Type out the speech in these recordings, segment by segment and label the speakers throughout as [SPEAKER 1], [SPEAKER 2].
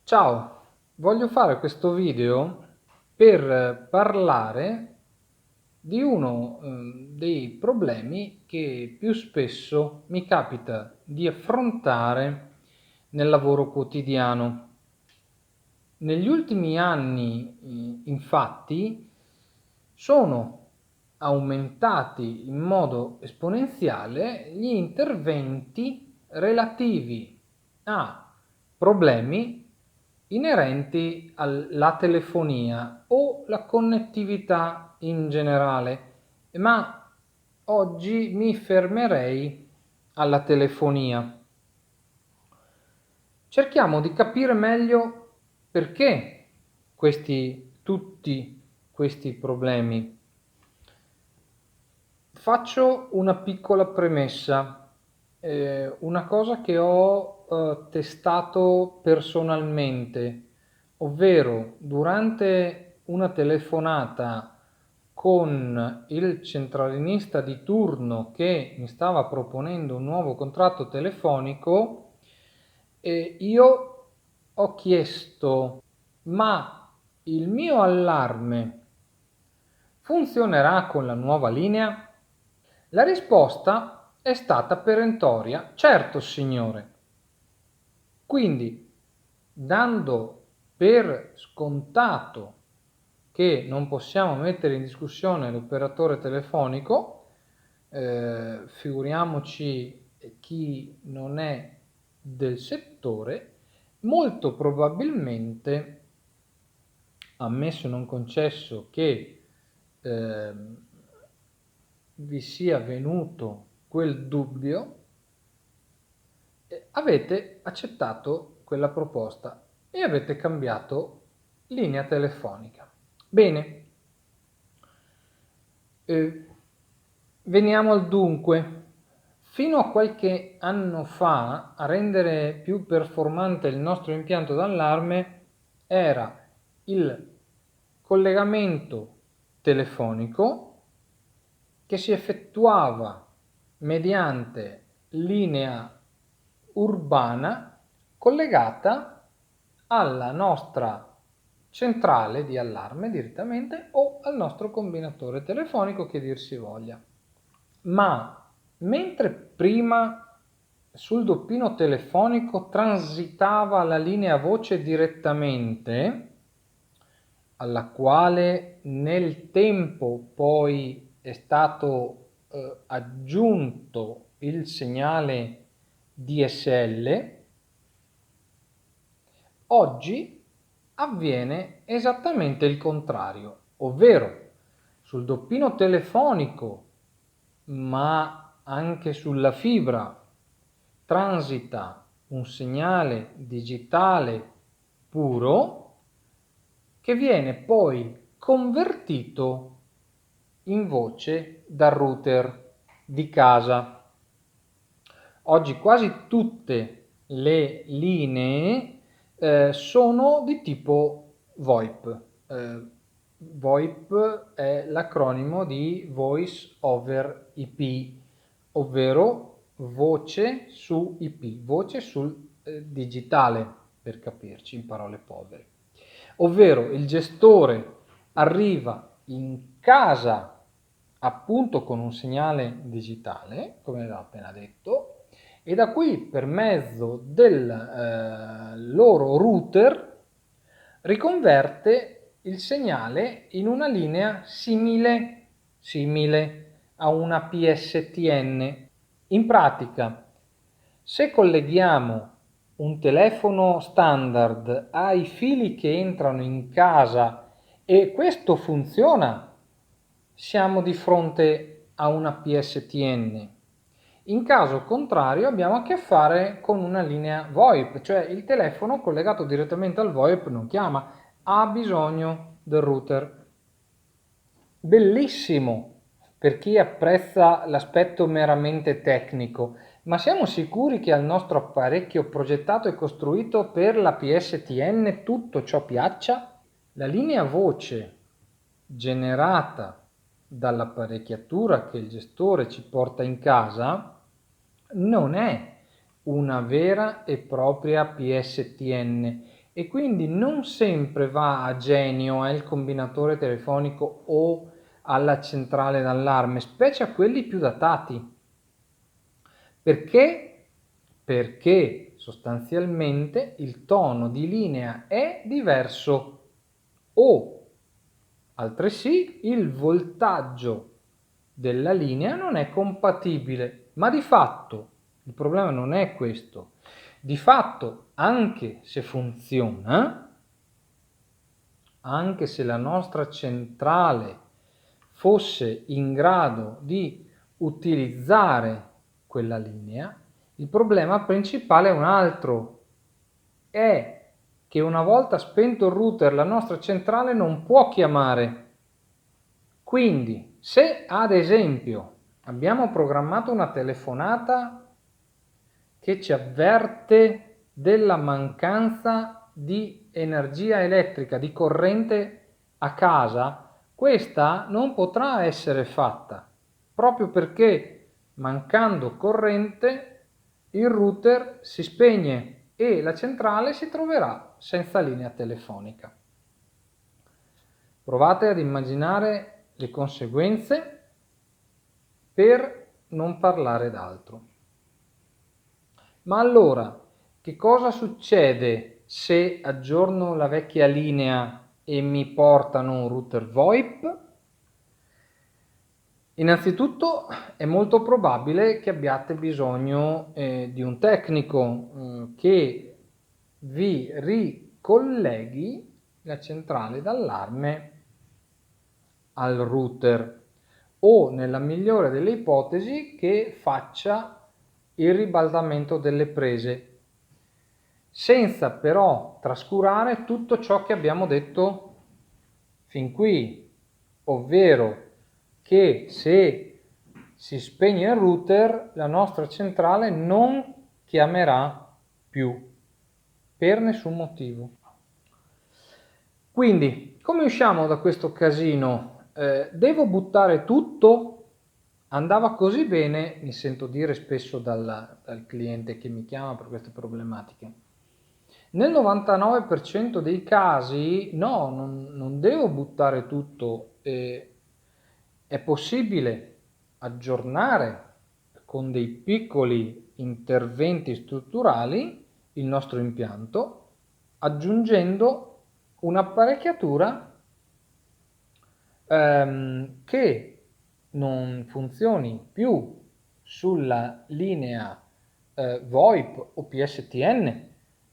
[SPEAKER 1] Ciao, voglio fare questo video per parlare di uno dei problemi che più spesso mi capita di affrontare nel lavoro quotidiano. Negli ultimi anni, infatti, sono aumentati in modo esponenziale gli interventi relativi a problemi inerenti alla telefonia o la connettività in generale, ma oggi mi fermerei alla telefonia. Cerchiamo di capire meglio perché tutti questi problemi. Faccio una piccola premessa, una cosa che ho testato personalmente, ovvero durante una telefonata con il centralinista di turno che mi stava proponendo un nuovo contratto telefonico, io ho chiesto: ma il mio allarme funzionerà con la nuova linea? La risposta è stata perentoria: certo, signore. Quindi, dando per scontato che non possiamo mettere in discussione l'operatore telefonico, figuriamoci chi non è del settore, molto probabilmente, ammesso non concesso che vi sia venuto quel dubbio, avete accettato quella proposta e avete cambiato linea telefonica. Bene, veniamo al dunque. Fino a qualche anno fa, a rendere più performante il nostro impianto d'allarme era il collegamento telefonico che si effettuava mediante linea urbana collegata alla nostra centrale di allarme direttamente o al nostro combinatore telefonico, che dir si voglia. Ma mentre prima sul doppino telefonico transitava la linea voce direttamente, alla quale nel tempo poi è stato aggiunto il segnale DSL, oggi avviene esattamente il contrario, ovvero sul doppino telefonico, ma anche sulla fibra, transita un segnale digitale puro che viene poi convertito in voce dal router di casa. Oggi quasi tutte le linee sono di tipo VoIP. VoIP è l'acronimo di Voice over IP, ovvero voce su IP, voce sul digitale, per capirci in parole povere. Ovvero il gestore arriva in casa appunto con un segnale digitale, come l'ho appena detto, e da qui per mezzo del loro router riconverte il segnale in una linea simile a una PSTN. In pratica, se colleghiamo un telefono standard ai fili che entrano in casa e questo funziona, siamo di fronte a una PSTN. In caso contrario abbiamo a che fare con una linea VoIP, cioè il telefono collegato direttamente al VoIP non chiama, ha bisogno del router. Bellissimo per chi apprezza l'aspetto meramente tecnico, ma siamo sicuri che al nostro apparecchio progettato e costruito per la PSTN tutto ciò piaccia? La linea voce generata dall'apparecchiatura che il gestore ci porta in casa non è una vera e propria PSTN e quindi non sempre va a genio, al combinatore telefonico o alla centrale d'allarme, specie a quelli più datati. Perché? Perché sostanzialmente il tono di linea è diverso o altresì il voltaggio della linea non è compatibile, ma di fatto il problema non è questo. Di fatto, anche se funziona, anche se la nostra centrale fosse in grado di utilizzare quella linea, il problema principale è un altro, è che una volta spento il router la nostra centrale non può chiamare. Quindi, se ad esempio abbiamo programmato una telefonata che ci avverte della mancanza di energia elettrica, di corrente a casa, questa non potrà essere fatta, proprio perché mancando corrente il router si spegne e la centrale si troverà senza linea telefonica. Provate ad immaginare le conseguenze per non parlare d'altro. Ma allora, che cosa succede se aggiorno la vecchia linea e mi portano un router VoIP? Innanzitutto è molto probabile che abbiate bisogno di un tecnico che vi ricolleghi la centrale d'allarme al router o, nella migliore delle ipotesi, che faccia il ribaltamento delle prese, senza però trascurare tutto ciò che abbiamo detto fin qui, ovvero che se si spegne il router la nostra centrale non chiamerà più per nessun motivo. Quindi, come usciamo da questo casino? Devo buttare tutto? Andava così bene, mi sento dire spesso dal cliente che mi chiama per queste problematiche. Nel 99% dei casi no, non devo buttare tutto. È possibile aggiornare con dei piccoli interventi strutturali il nostro impianto, aggiungendo un'apparecchiatura che non funzioni più sulla linea VoIP o PSTN,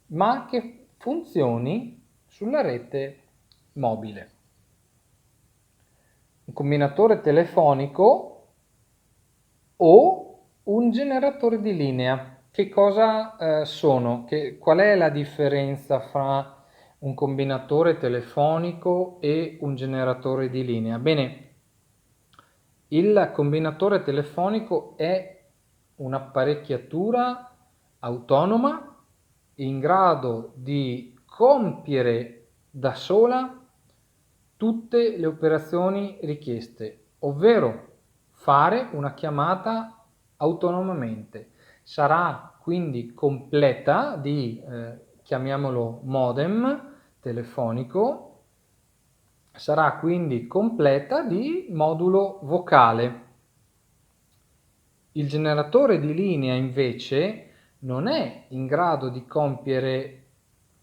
[SPEAKER 1] ma che funzioni sulla rete mobile. Un combinatore telefonico o un generatore di linea. Che cosa sono? Qual è la differenza fra un combinatore telefonico e un generatore di linea? Bene, il combinatore telefonico è un'apparecchiatura autonoma in grado di compiere da sola tutte le operazioni richieste, ovvero fare una chiamata autonomamente. Sarà quindi completa di, chiamiamolo modem telefonico, sarà quindi completa di modulo vocale. Il generatore di linea invece non è in grado di compiere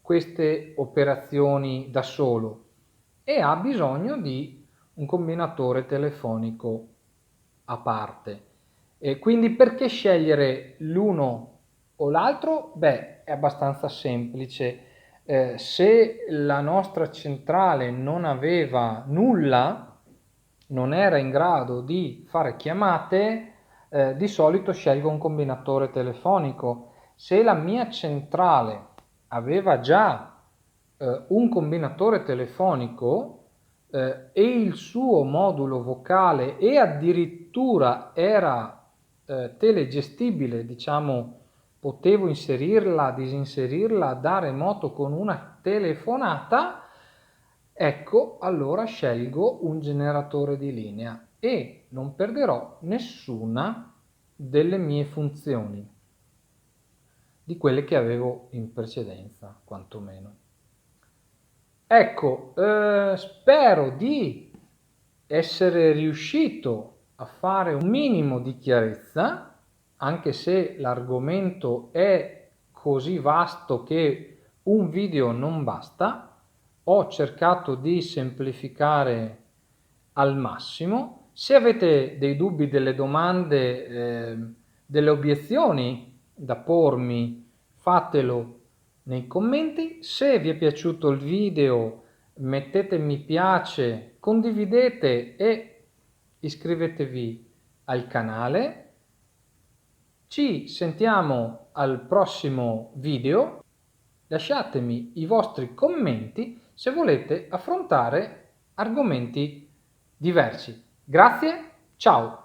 [SPEAKER 1] queste operazioni da solo e ha bisogno di un combinatore telefonico a parte. E quindi perché scegliere l'uno o l'altro? Beh, è abbastanza semplice. Se la nostra centrale non aveva nulla, non era in grado di fare chiamate, di solito scelgo un combinatore telefonico. Se la mia centrale aveva già un combinatore telefonico e il suo modulo vocale e addirittura era telegestibile, diciamo, potevo inserirla, disinserirla da remoto con una telefonata, ecco, allora scelgo un generatore di linea e non perderò nessuna delle mie funzioni, di quelle che avevo in precedenza, quantomeno. Ecco, spero di essere riuscito a fare un minimo di chiarezza, anche se l'argomento è così vasto che un video non basta. Ho cercato di semplificare al massimo. Se avete dei dubbi, delle domande, delle obiezioni da pormi, fatelo nei commenti. Se vi è piaciuto il video, mettete mi piace, condividete e iscrivetevi al canale. Ci sentiamo al prossimo video. Lasciatemi i vostri commenti se volete affrontare argomenti diversi. Grazie, ciao!